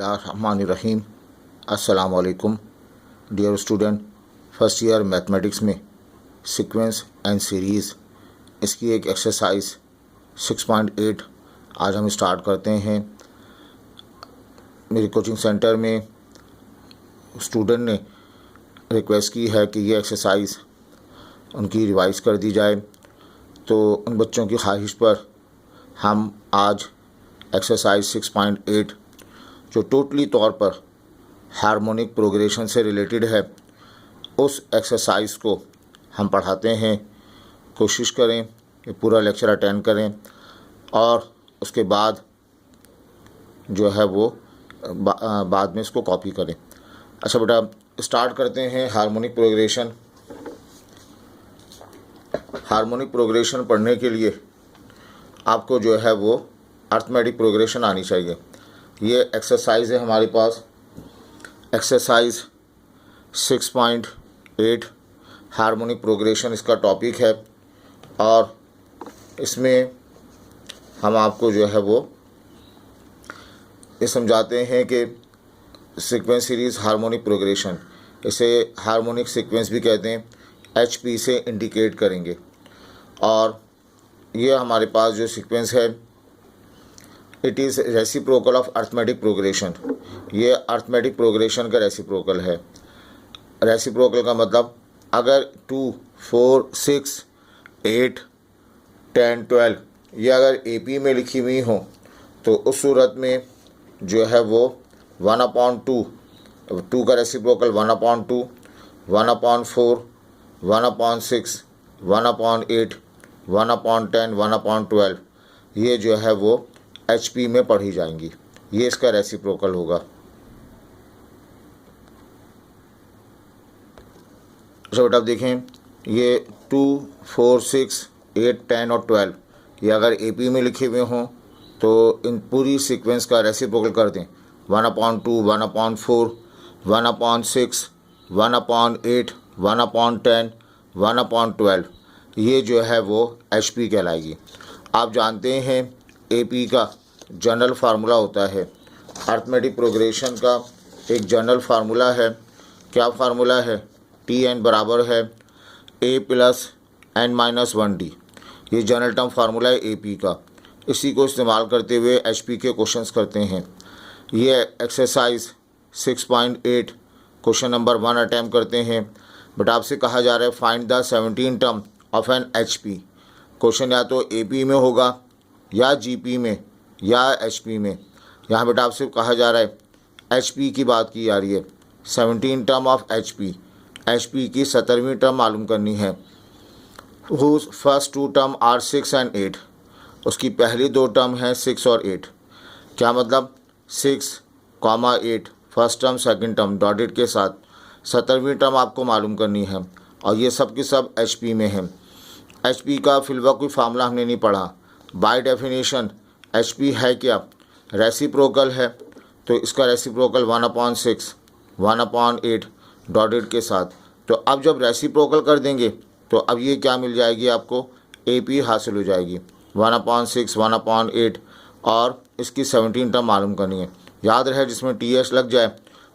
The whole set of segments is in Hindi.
बिस्मिल्लाहिर्रहमानिर्रहीम। अस्सलाम वालेकुम dear student. First year mathematics में सीक्वेंस एंड सीरीज़ इसकी एक एक्सरसाइज 6.8 आज हम स्टार्ट करते हैं। मेरे कोचिंग सेंटर में स्टूडेंट ने रिक्वेस्ट की है कि ये एक्सरसाइज उनकी रिवाइज़ कर दी जाए, तो उन बच्चों की ख्वाहिश पर हम आज एक्सरसाइज 6.8 जो टोटली तौर पर हार्मोनिक प्रोग्रेशन से रिलेटेड है, उस एक्सरसाइज को हम पढ़ाते हैं। कोशिश करें कि पूरा लेक्चर अटेंड करें और उसके बाद जो है वो बाद में इसको कॉपी करें। अच्छा बेटा, स्टार्ट करते हैं हार्मोनिक प्रोग्रेशन। हार्मोनिक प्रोग्रेशन पढ़ने के लिए आपको जो है वो अर्थमेटिक प्रोग्रेशन आनी चाहिए। ये एक्सरसाइज है हमारे पास, एक्सरसाइज 6.8 हार्मोनिक प्रोग्रेशन इसका टॉपिक है, और इसमें हम आपको जो है वो ये समझाते हैं कि सीक्वेंस सीरीज़ हार्मोनिक प्रोग्रेशन, इसे हार्मोनिक सीक्वेंस भी कहते हैं, HP से इंडिकेट करेंगे। और ये हमारे पास जो सीक्वेंस है it is reciprocal of arithmetic progression. ये अर्थमेटिक प्रोग्रेशन का रेसिप्रोकल है। रेसिप्रोकल का मतलब अगर 2, 4, 6, 8, 10, 12 ये अगर AP में लिखी हुई हो तो उस सूरत में जो है वो 1/2, 2 का रेसिप्रोकल 1/2, 1/4, 1/6, 1/8, 1/10, 1/12 ये जो है वो HP में पढ़ी जाएंगी। ये इसका रेसिप्रोकल होगा। अच्छा बेटा, आप देखें ये 2, 4, 6, 8, 10 और 12 ये अगर AP में लिखे हुए हों तो इन पूरी सीक्वेंस का रेसिप्रोकल कर दें। 1/2, 1/4, 1/6, 1/8, 1/10, 1/12 ये जो है वो HP कहलाएगी। आप जानते हैं AP का जनरल फार्मूला होता है, अर्थमेटिक प्रोग्रेशन का एक जनरल फार्मूला है। क्या फार्मूला है? Tn बराबर है A + n-1D। ये जनरल टर्म फार्मूला है AP का। इसी को इस्तेमाल करते हुए HP के क्वेश्चंस करते हैं। ये एक्सरसाइज 6.8 क्वेश्चन नंबर 1 अटैम्प्ट करते हैं। बट आपसे कहा जा रहा है find the 17 term of an HP। Question या तो AP में होगा या GP में या HP में। यहाँ बेटा आपसे कहा जा रहा है HP की बात की जा रही है, 17 टर्म ऑफ HP की 17वीं टर्म मालूम करनी है। Whose first 2 term are 6 and 8। उसकी पहली 2 टर्म हैं 6 और 8। क्या मतलब 6, 8 first term second term dotted के साथ 17वीं टर्म आपको मालूम करनी है, और ये सब की सब HP में है। HP का फिलहाल कोई फार्मूला हमने नहीं पढ़ा। बाय डेफिनेशन HP है क्या? रेसिप्रोकल है, तो इसका रेसिप्रोकल 1/6, 1/8 डॉटेड के साथ। तो अब जब रेसिप्रोकल कर देंगे तो अब ये क्या मिल जाएगी आपको? AP हासिल हो जाएगी 1/6, 1/8, और इसकी 17 टर्म मालूम करनी है। याद रहे जिसमें TH लग जाए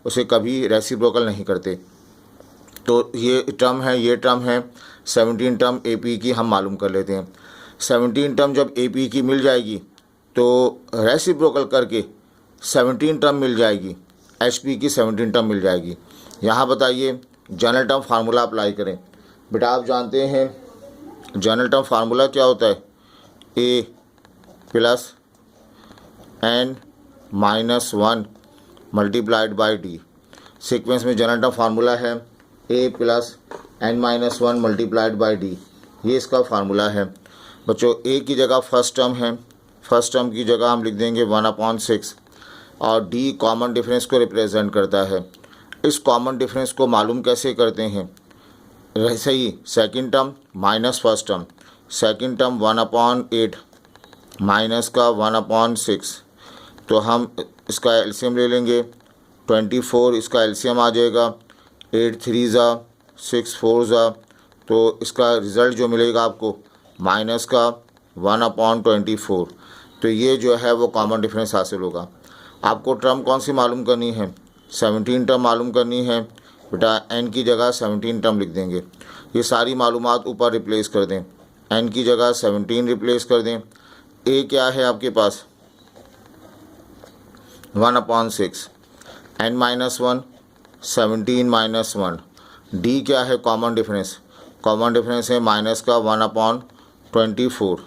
उसे कभी रेसिप्रोकल नहीं करते। तो ये टर्म है, ये टर्म है, 17 टर्म AP की हम मालूम कर लेते हैं। 17 टर्म जब AP की मिल जाएगी तो रेसिप्रोकल करके 17 टर्म मिल जाएगी, HP की 17 टर्म मिल जाएगी। यहाँ बताइए जनरल टर्म फार्मूला अप्लाई करें। बेटा आप जानते हैं जनरल टर्म फार्मूला क्या होता है? A + n-1 × D। सीक्वेंस में जनरल टर्म फार्मूला है A + n-1 × D। ये इसका फार्मूला है। बच्चों A की जगह फर्स्ट टर्म है, फर्स्ट टर्म की जगह हम लिख देंगे 1/6, और D कॉमन डिफरेंस को रिप्रेजेंट करता है। इस कॉमन डिफरेंस को मालूम कैसे करते हैं? वैसे ही second term minus first term, second term 1/8 minus का 1/6, तो हम इसका एलसीएम ले लेंगे। 24 इसका एलसीएम आ जाएगा, 8 3 6 4, तो इसका रिज़ल्ट जो मिलेगा आपको माइनस का 1/24। तो ये जो है वो कॉमन डिफरेंस हासिल होगा। आपको टर्म कौन सी मालूम करनी है, 17 टर्म मालूम करनी है बेटा। n की जगह 17 टर्म लिख देंगे। ये सारी मालूमात ऊपर रिप्लेस कर दें, n की जगह 17 रिप्लेस कर दें। a क्या है आपके पास 1/6, n माइनस 1 17 माइनस 1। d क्या है कॉमन डिफरेंस, कॉमन डिफरेंस है माइनस का 1/24,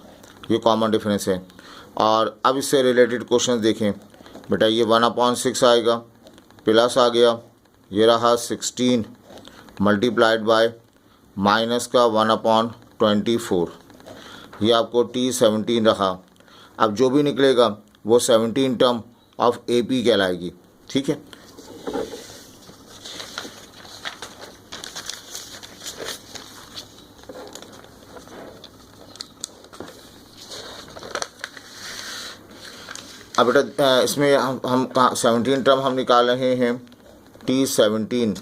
ये कॉमन डिफरेंस है। और अब इससे रिलेटेड क्वेश्चन देखें बेटा, ये 1/6 आएगा, प्लस आ गया, ये रहा 16 मल्टीप्लाइड बाय माइनस का 1/24, ये आपको T17 रहा। अब जो भी निकलेगा वो 17 टर्म ऑफ AP कहलाएगी, ठीक है। अब बेटा इसमें हम 17 टर्म हम निकाल रहे हैं, T17,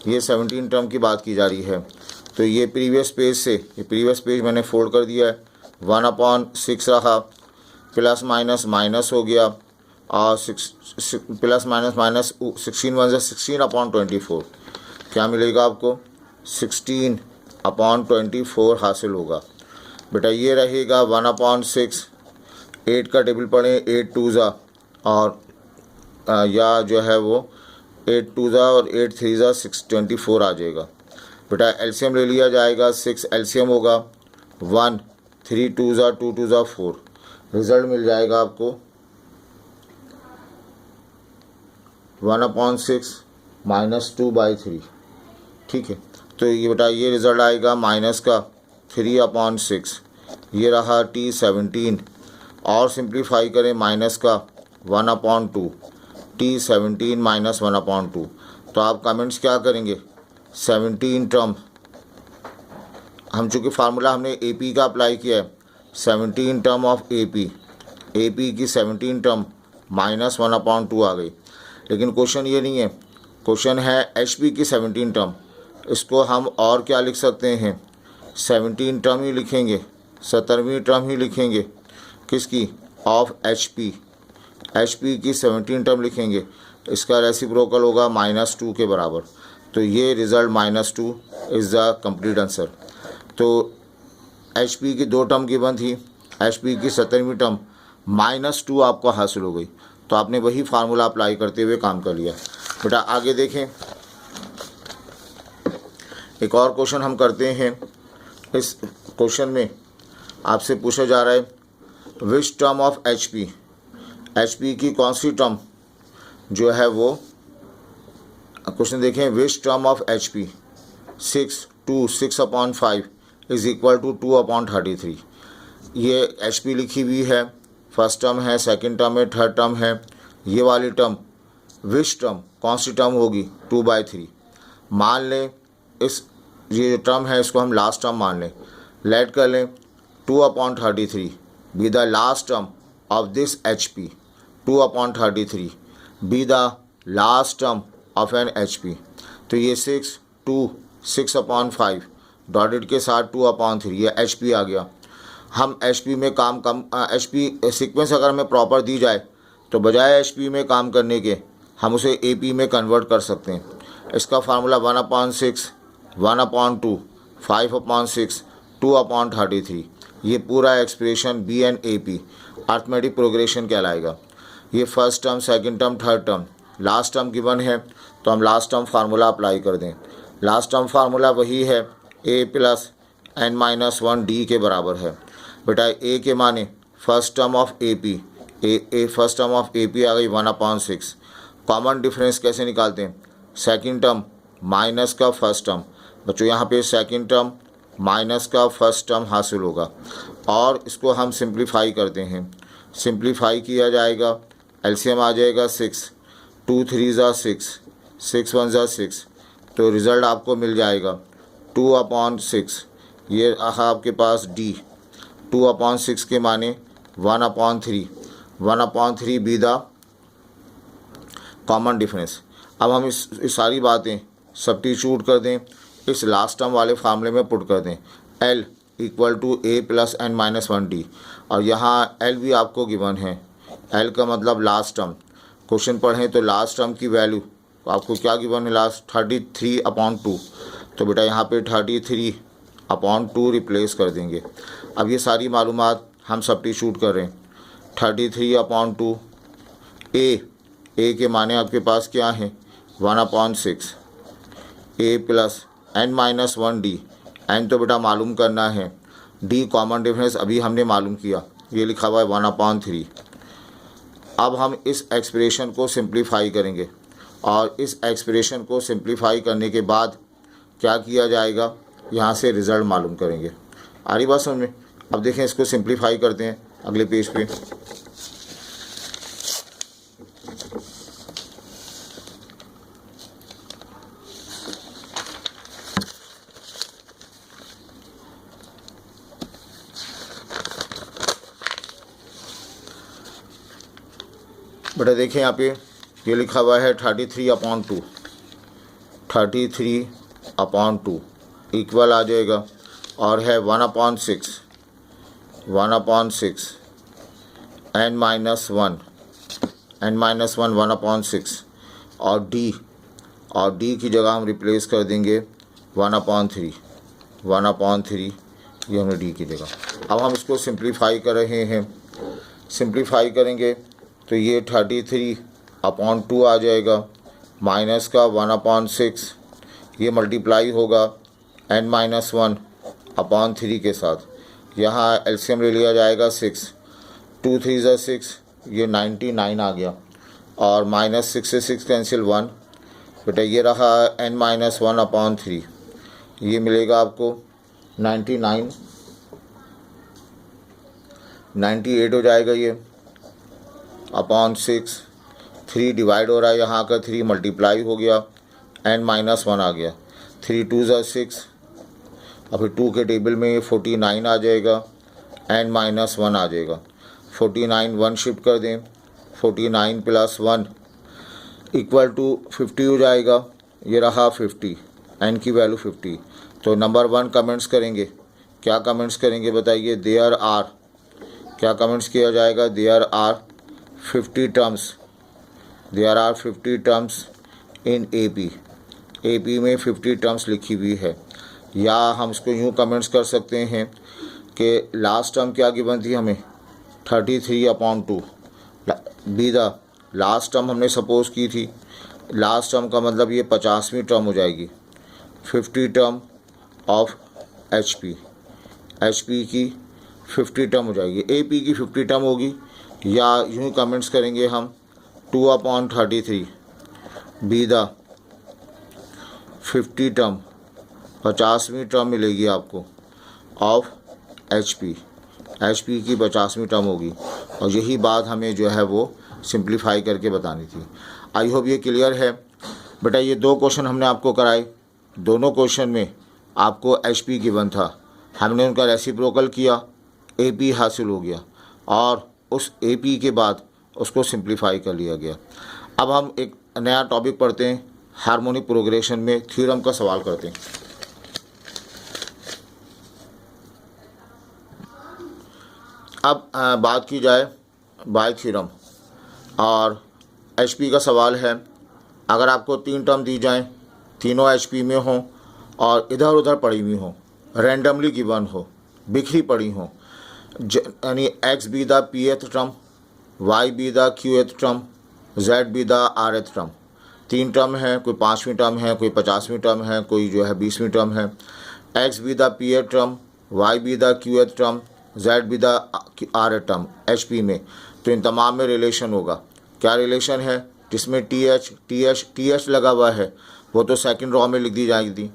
ये 17 टर्म की बात की जा रही है। तो ये प्रीवियस पेज से, ये प्रीवियस पेज मैंने फोल्ड कर दिया है, 1/6 रहा, प्लस माइनस माइनस हो गया, और प्लस माइनस माइनस 16 16/24, क्या मिलेगा आपको 16/24 हासिल होगा बेटा। ये रहेगा 1/6, 8 का टेबल पढ़ें, 8 2 ज़ा, और या जो है वो 8 2 ज़ा और 8 3 ज़ा 24 आ जाएगा बेटा। एलसीएम ले लिया जाएगा, 6 एलसीएम होगा 1, 3 2 ज़ा 2 2 ज़ा 4, रिज़ल्ट मिल जाएगा आपको 1/6 माइनस 2/3, ठीक है। तो ये बेटा ये रिज़ल्ट आएगा माइनस का 3/6, ये रहा T17, और सिंप्लीफाई करें माइनस का 1/2, T17 माइनस 1/2। तो आप कमेंट्स क्या करेंगे, 17 टर्म, हम चूँकि फार्मूला हमने AP का अप्लाई किया है, 17 टर्म ऑफ AP की 17 टर्म माइनस 1/2 आ गई। लेकिन क्वेश्चन ये नहीं है, क्वेश्चन है HP की 17 टर्म। इसको हम और क्या लिख सकते हैं, 17 टर्म ही लिखेंगे, 17वीं टर्म ही लिखेंगे, किसकी, ऑफ HP की 17 टर्म लिखेंगे। इसका रेसिप्रोकल होगा -2 के बराबर। तो ये result -2 is the complete answer. तो HP की 2 टर्म गिवन थी, HP की 17वीं टर्म -2 आपको हासिल हो गई। तो आपने वही फार्मूला अप्लाई करते हुए काम कर लिया बेटा। आगे देखें, एक और क्वेश्चन हम करते हैं। इस क्वेश्चन में आपसे पूछा जा रहा है विच टर्म ऑफ HP की कौन सी टर्म जो है वो, क्वेश्चन देखें, which term of HP 6/5 is equal to 2/33। ये HP लिखी हुई है, फर्स्ट टर्म है, सेकंड टर्म है, थर्ड टर्म है। ये वाली टर्म विच टर्म कौन सी टर्म होगी, 2/3। मान लें इस ये जो टर्म है इसको हम लास्ट टर्म मान लें, लेट कर लें 2/33 be the last term of this HP, 2/33 be the last term of an HP। तो ये 6/5 डॉटेड के साथ 2/3, ये HP आ गया। हम HP में काम HP सीक्वेंस अगर हमें प्रॉपर दी जाए तो बजाय HP में काम करने के हम उसे AP में कन्वर्ट कर सकते हैं। इसका फार्मूला 1/6, 1/2, 5/6, 2/33, ये पूरा एक्सप्रेशन BNAP अर्थमेटिक प्रोग्रेशन कहलाएगा। ये first term, second term, third term, last term given है, तो हम लास्ट टर्म फार्मूला अप्लाई कर दें। लास्ट टर्म फार्मूला वही है, A + n-1 D के बराबर है बेटा। A के माने first term of AP, first term of AP आ गई 1/6। कॉमन डिफरेंस कैसे निकालते हैं, सेकंड टर्म माइनस का फर्स्ट टर्म, बच्चों यहाँ पे सेकंड टर्म माइनस का फर्स्ट टर्म हासिल होगा, और इसको हम सिंप्लीफाई करते हैं। सिंप्लीफाई किया जाएगा, एलसीएम आ जाएगा 6, 2 3 ज़ा 6, 6 1 ज़ा 6, तो रिज़ल्ट आपको मिल जाएगा 2/6। ये रहा आपके पास D, 2/6 के माने 1/3 बी द कॉमन डिफरेंस। अब हम इस सारी बातें सब्स्टिट्यूट कर दें, इस लास्ट टर्म वाले फार्मूले में पुट कर दें, L = A + n-1 D, और यहाँ L भी आपको गिवन है, L का मतलब लास्ट टर्म। क्वेश्चन पढ़ें तो लास्ट टर्म की वैल्यू आपको क्या गिवन है, लास्ट 33/2। तो बेटा यहाँ पे 33/2 रिप्लेस कर देंगे। अब ये सारी मालूमात हम सब्स्टिट्यूट कर रहे हैं। 33/2 ए के माने आपके पास क्या है 1/6 ए प्लस n-1 डी। n तो बेटा मालूम करना है, डी कॉमन डिफरेंस अभी हमने मालूम किया, ये लिखा हुआ है 1/3। अब हम इस एक्सप्रेशन को सिंप्लीफाई करेंगे और इस एक्सप्रेशन को सिंप्लीफाई करने के बाद क्या किया जाएगा, यहाँ से रिज़ल्ट मालूम करेंगे। आ रही बात समझ में? अब देखें इसको सिंप्लीफाई करते हैं अगले पेज पे। बेटा देखिए यहाँ पे ये लिखा हुआ है 33/2 इक्वल आ जाएगा और है 1/6 n-1 1/6 और डी की जगह हम रिप्लेस कर देंगे 1/3 ये हमने डी की जगह। अब हम इसको सिंप्लीफाई कर रहे हैं, सिंप्लीफाई करेंगे तो ये 33/2 आ जाएगा, माइनस का 1/6 ये मल्टीप्लाई होगा n-1/3 के साथ। यहाँ एलसीएम ले लिया जाएगा 6, 2 3 ज़ा 6, ये 99 आ गया और -6 से 6 कैंसिल 1। बेटा ये रहा n-1/3, ये मिलेगा आपको 98 हो जाएगा ये (6). 3 डिवाइड हो रहा है, यहाँ का 3 मल्टीप्लाई हो गया, n-1 आ गया, 3 2 ज़ा 6 और फिर 2 के टेबल में ये 49 आ जाएगा, n-1 आ जाएगा। 49 1 शिफ्ट कर दें, 49 + 1 इक्वल टू 50 हो जाएगा, ये रहा 50, n की वैल्यू 50। तो नंबर 1 कमेंट्स करेंगे, क्या कमेंट्स करेंगे बताइए, देयर आर, क्या कमेंट्स किया जाएगा, there are 50 terms in AP में 50 टर्म्स लिखी हुई है। या हम इसको यूँ कमेंट्स कर सकते हैं कि लास्ट टर्म क्या गिवन थी हमें 33/2 बी द लास्ट टर्म हमने सपोज़ की थी। लास्ट टर्म का मतलब ये 50वीं टर्म हो जाएगी, 50 टर्म ऑफ HP की 50 टर्म हो जाएगी, AP की 50 टर्म होगी। या यूँ कमेंट्स करेंगे हम 2/33 बी द 50 टर्म 50वीं टर्म मिलेगी आपको ऑफ HP की 50वीं टर्म होगी। और यही बात हमें जो है वो सिंप्लीफाई करके बतानी थी। आई होप ये क्लियर है। बेटा ये 2 क्वेश्चन हमने आपको कराए, दोनों क्वेश्चन में आपको HP गिवन था, हमने उनका रेसिप्रोकल किया, AP हासिल हो गया और उस AP के बाद उसको सिंप्लीफाई कर लिया गया। अब हम एक नया टॉपिक पढ़ते हैं, हार्मोनिक प्रोग्रेशन में थ्योरम का सवाल करते हैं। अब बात की जाए बाय थ्योरम और HP का सवाल है। अगर आपको 3 टर्म दी जाएं, तीनों HP में हों और इधर उधर पड़ी हुई हों, रैंडमली गिवन हो, बिखरी पड़ी हों, यानी X be the Pth term, Y be the Qth term, Z be the Rth term. 3 term है, कोई 5वीं टर्म है, कोई 50वीं टर्म है, कोई जो है 20वीं टर्म है। X be the Pth term, Y be the Qth term, Z be the Rth term HP में, तो इन तमाम में रिलेशन होगा। क्या रिलेशन है, जिसमें TH लगा हुआ है वो तो सेकंड रॉ में लिख दी जाएगी,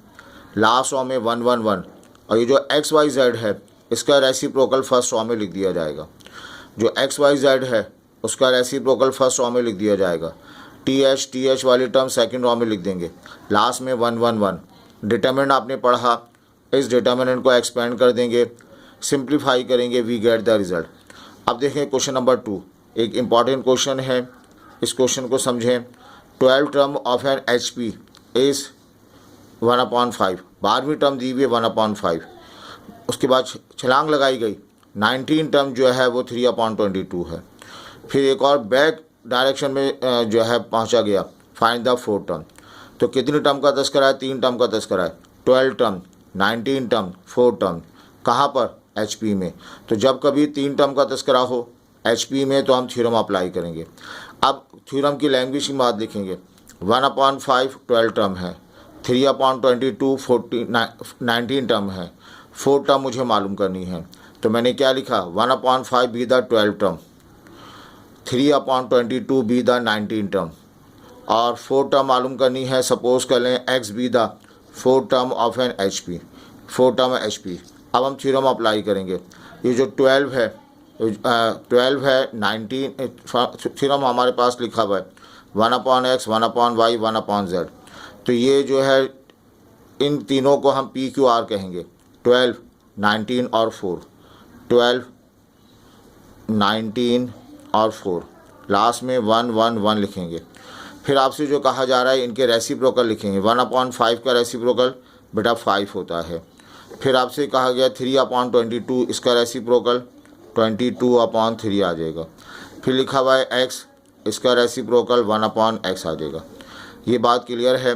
लास्ट रॉ में 1 1 1, और ये जो XYZ है इसका रेसिप्रोकल फर्स्ट रॉ में लिख दिया जाएगा। जो XYZ है उसका रेसिप्रोकल फर्स्ट रॉ में लिख दिया जाएगा। TH वाली टर्म सेकंड रॉ में लिख देंगे, लास्ट में 1 1 1। डिटरमिनेंट आपने पढ़ा, इस डिटरमिनेंट को एक्सपेंड कर देंगे, सिंप्लीफाई करेंगे, वी गेट द रिजल्ट। अब देखें क्वेश्चन नंबर 2, एक इम्पॉर्टेंट क्वेश्चन है, इस क्वेश्चन को समझें। 12 term of an HP is 1/5, 12वीं टर्म दी हुई है 1/5, उसके बाद छलांग लगाई गई, 19 टर्म जो है वो 3/22 है। फिर एक और बैक डायरेक्शन में जो है पहुंचा गया। Find the 4 term. तो कितनी टर्म का तस्करा है? 3 टर्म का तस्करा है। 12 टर्म, 19 टर्म, 4 टर्म। कहाँ पर? HP में। तो जब कभी 3 टर्म का तस्करा हो HP में तो हम थ्योरम अप्लाई करेंगे। अब थ्योरम की लैंग्वेज की बात लिखेंगे। 1/5 12 टर्म है, 3/22 19 टर्म है, 4 टर्म मुझे मालूम करनी है। तो मैंने क्या लिखा? 1/5 be the 12 term, 3/22 be the 19 term, और 4 टर्म मालूम करनी है। सपोज कर लें x be the 4 term of an HP, 4 term HP। अब हम थ्योरम अप्लाई करेंगे। ये जो 12 है 19 थ्योरम हमारे पास लिखा हुआ है 1/x, 1/y, 1/z। तो ये जो है इन तीनों को हम PQR कहेंगे। 12, 19 और 4, 12, 19 और 4, लास्ट में 1, 1, 1 लिखेंगे। फिर आपसे जो कहा जा रहा है इनके रेसिप्रोकल लिखेंगे। 1/5 का रेसिप्रोकल बेटा 5 होता है। फिर आपसे कहा गया 3/22 इसका रेसिप्रोकल 22/3 आ जाएगा। फिर लिखा हुआ है x, इसका रेसिप्रोकल 1/x आ जाएगा। ये बात क्लियर है।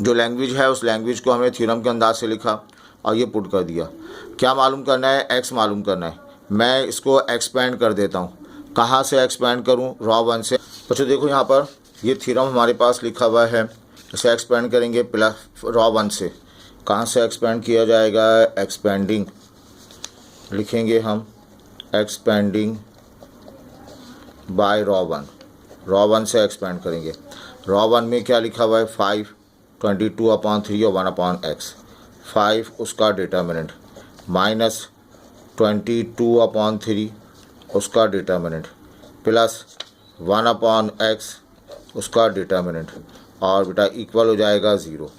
जो लैंग्वेज है उस लैंग्वेज को हमने थ्योरम के अंदाज से लिखा और ये पुट कर दिया। क्या मालूम करना है? x मालूम करना है। मैं इसको एक्सपेंड कर देता हूँ। कहाँ से एक्सपेंड करूँ? रॉ 1 से। बच्चों देखो यहाँ पर ये थ्योरम हमारे पास लिखा हुआ है, इसे एक्सपेंड करेंगे प्लस रॉ 1 से। कहाँ से एक्सपेंड किया जाएगा? एक्सपेंडिंग लिखेंगे हम, एक्सपेंडिंग बाय रॉ 1। रॉ 1 से एक्सपेंड करेंगे। रॉ 1 में क्या लिखा हुआ है? 5, 22/3 और 1/x। 5 उसका डिटर्मिनेंट माइनस 22/3 उसका डिटर्मिनेंट प्लस 1/x उसका डिटर्मिनेंट, और बेटा इक्वल हो जाएगा 0।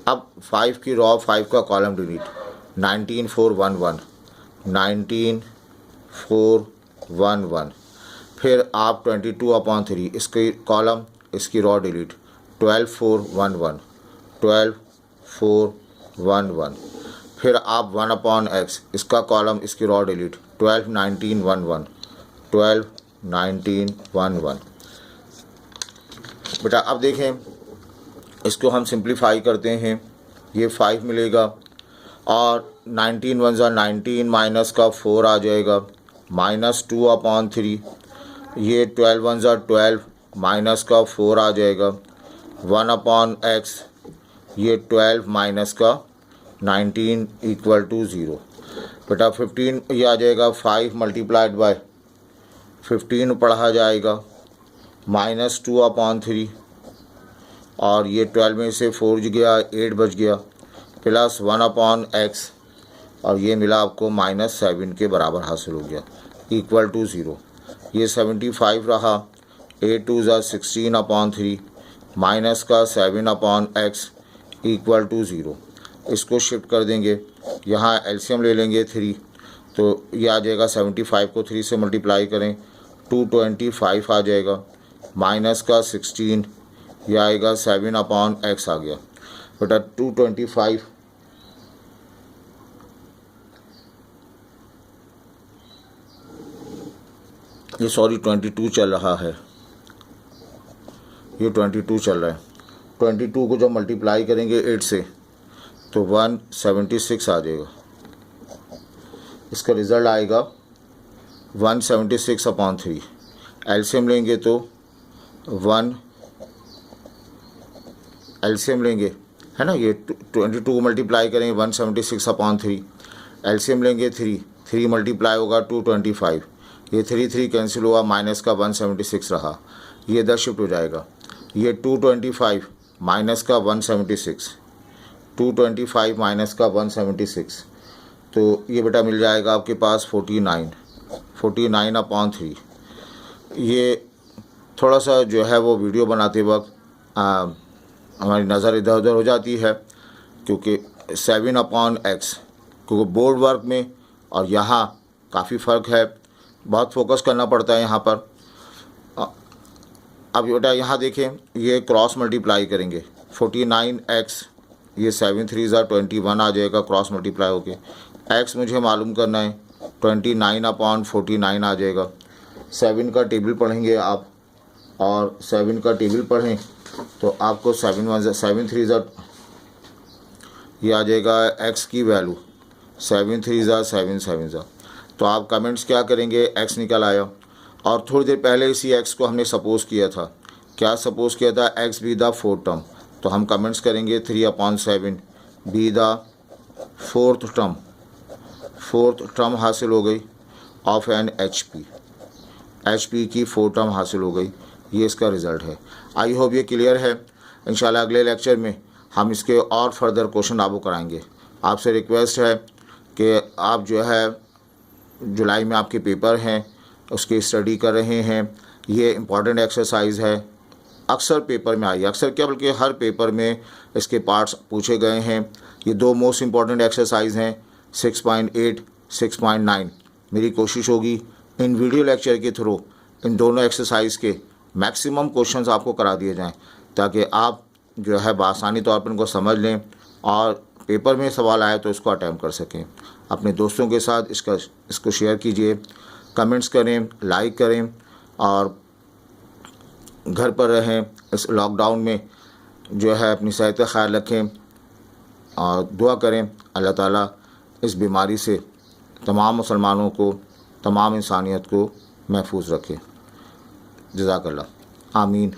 अब 5 की रॉ, 5 का कॉलम डिलीट। 19, 4, 1, 1, 19, 4, 1, 1। फिर आप 22/3 इसकी कॉलम, इसकी रॉ डिलीट। 12, 4, 1, 1, 12, 4, 1, 1। फिर आप 1/x इसका कॉलम, इसकी रॉ डिलीट। 12, 19, 1, 1, 12, 19, 1, 1। बेटा अब देखें, इसको हम सिंप्लीफाई करते हैं। ये 5 मिलेगा और 19 1 19 माइनस का 4 आ जाएगा, माइनस 2/3। ये 12 1 12 माइनस का 4 आ जाएगा। 1/x ये 12 माइनस का 19 इक्वल टू 0। बेटा 15 ये आ जाएगा 5 मल्टीप्लाइड बाय 15 पढ़ा जाएगा, माइनस 2/3, और ये 12 में से 4 गया 8 बच गया, प्लस 1/x, और ये मिला आपको -7 के बराबर हासिल हो गया, इक्वल टू 0। ये 75 रहा। 8 2 16/3 माइनस का 7/x इक्वल टू 0। इसको शिफ्ट कर देंगे, यहाँ एलसीएम ले लेंगे 3, तो ये आ जाएगा 75 को 3 से मल्टीप्लाई करें 225 आ जाएगा, माइनस का 16, यह आएगा 7/x आ गया। बेटा 225 ये 22 चल रहा है, ये 22 चल रहा है। 22 को जब मल्टीप्लाई करेंगे 8 से तो 176 आ जाएगा। इसका रिज़ल्ट आएगा 176/3। एलसीएम लेंगे तो 1 एलसीएम लेंगे, है ना, ये 22 को मल्टीप्लाई करेंगे 176/3। एलसीएम लेंगे 3 मल्टीप्लाई होगा 225, ये 3 कैंसिल हुआ, माइनस का 176 रहा, ये इधर शिफ्ट हो जाएगा। ये 225 माइनस का 176, 225 माइनस का 176, तो ये बेटा मिल जाएगा आपके पास 49/3। ये थोड़ा सा जो है वो वीडियो बनाते वक्त हमारी नज़र इधर उधर हो जाती है, क्योंकि 7/x, क्योंकि बोर्ड वर्क में और यहाँ काफ़ी फ़र्क है, बहुत फोकस करना पड़ता है यहाँ पर। अब बेटा यहाँ देखें, ये क्रॉस मल्टीप्लाई करेंगे 49x, ये 7 3 21 आ जाएगा क्रॉस मल्टीप्लाई होके। x मुझे मालूम करना है 29/49 आ जाएगा। 7 का टेबल पढ़ेंगे आप और 7 का टेबल पढ़ें तो आपको 7 1 7 3 ये आ जाएगा x की वैल्यू 7 3 7 7 तो आप कमेंट्स क्या करेंगे, x निकल आया। और थोड़ी देर पहले इसी x को हमने सपोज़ किया था, क्या सपोज़ किया था, x be the fourth term. तो हम कमेंट्स करेंगे 3/7 बी द फोर्थ टर्म हासिल हो गई ऑफ एन एच पी की फोर्थ टर्म हासिल हो गई। ये इसका रिज़ल्ट है। आई होप ये क्लियर है। इंशाल्लाह अगले लेक्चर में हम इसके और फर्दर क्वेश्चन आपको कराएंगे। आपसे रिक्वेस्ट है कि आप जो है जुलाई में आपके पेपर हैं उसकी स्टडी कर रहे हैं। ये इम्पॉर्टेंट एक्सरसाइज है, अक्सर पेपर में आई, अक्सर क्या बल्कि हर पेपर में इसके पार्ट्स पूछे गए हैं। ये 2 मोस्ट इम्पॉर्टेंट एक्सरसाइज हैं 6.8 6.9। मेरी कोशिश होगी इन वीडियो लेक्चर के थ्रू इन दोनों एक्सरसाइज के मैक्सिमम क्वेश्चंस आपको करा दिए जाएं ताकि आप जो है बआसानी तौर पर इनको समझ लें और पेपर में सवाल आए तो इसको अटैम्प्ट कर सकें। अपने दोस्तों के साथ इसको शेयर कीजिए, कमेंट्स करें, लाइक करें और घर पर रहें। इस लॉकडाउन में जो है अपनी सेहत का ख्याल रखें और दुआ करें अल्लाह ताला इस बीमारी से तमाम मुसलमानों को, तमाम इंसानियत को महफूज रखे। जज़ाकल्लाह, आमीन।